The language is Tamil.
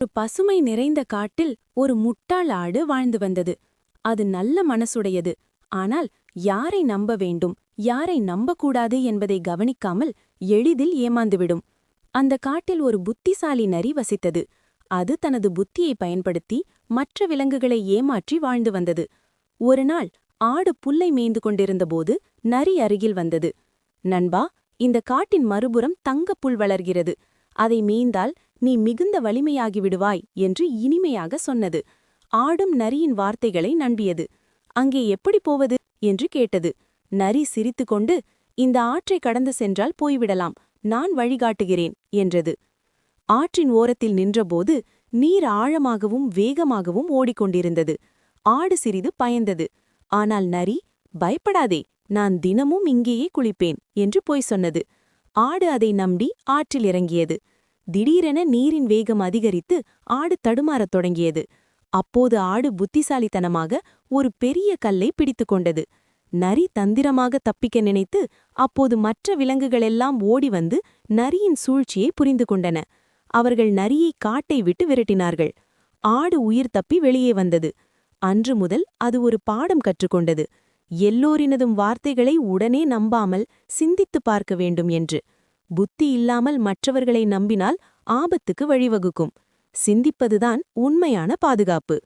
ஒரு பசுமை நிறைந்த காட்டில் ஒரு முட்டாள் ஆடு வாழ்ந்து வந்தது. அது நல்ல மனசுடையது. ஆனால் யாரை நம்ப வேண்டும், யாரை நம்பக்கூடாது என்பதை கவனிக்காமல் எளிதில் ஏமாந்துவிடும். அந்த காட்டில் ஒரு புத்திசாலி நரி வசித்தது. அது தனது புத்தியை பயன்படுத்தி மற்ற விலங்குகளை ஏமாற்றி வாழ்ந்து வந்தது. ஒருநாள் ஆடு புல்லை மேய்ந்து கொண்டிருந்தபோது நரி அருகில் வந்தது. நண்பா, இந்த காட்டின் மறுபுறம் தங்கப் புல் வளர்கிறது. அதை மேய்ந்தால் நீ மிகுந்த வலிமையாகி விடுவாய் என்று இனிமையாக சொன்னது. ஆடும் நரியின் வார்த்தைகளை நம்பியது. அங்கே எப்படி போவது என்று கேட்டது. நரி சிரித்துக்கொண்டு, இந்த ஆற்றை கடந்து சென்றால் போய்விடலாம், நான் வழிகாட்டுகிறேன் என்றது. ஆற்றின் ஓரத்தில் நின்றபோது நீர் ஆழமாகவும் வேகமாகவும் ஓடிக்கொண்டிருந்தது. ஆடு சிறிது பயந்தது. ஆனால் நரி, பயப்படாதே, நான் தினமும் இங்கேயே குளிப்பேன் என்று பொய் சொன்னது. ஆடு அதை நம்பி ஆற்றில் இறங்கியது. திடீரென நீரின் வேகம் அதிகரித்து ஆடு தடுமாறத் தொடங்கியது. அப்போது ஆடு புத்திசாலித்தனமாக ஒரு பெரிய கல்லை பிடித்துக் கொண்டது. நரி தந்திரமாக தப்பிக்க நினைத்து அப்போது மற்ற விலங்குகளெல்லாம் ஓடி வந்து நரியின் சூழ்ச்சியை புரிந்து கொண்டன. அவர்கள் நரியை காட்டை விட்டு விரட்டினார்கள். ஆடு உயிர் தப்பி வெளியே வந்தது. அன்று முதல் அது ஒரு பாடம் கற்றுக்கொண்டது. எல்லோரினதும் வார்த்தைகளை உடனே நம்பாமல் சிந்தித்துப் பார்க்க வேண்டும் என்று. புத்தி இல்லாமல் மற்றவர்களை நம்பினால் ஆபத்துக்கு வழிவகுக்கும். சிந்திப்பதுதான் உண்மையான பாதுகாப்பு.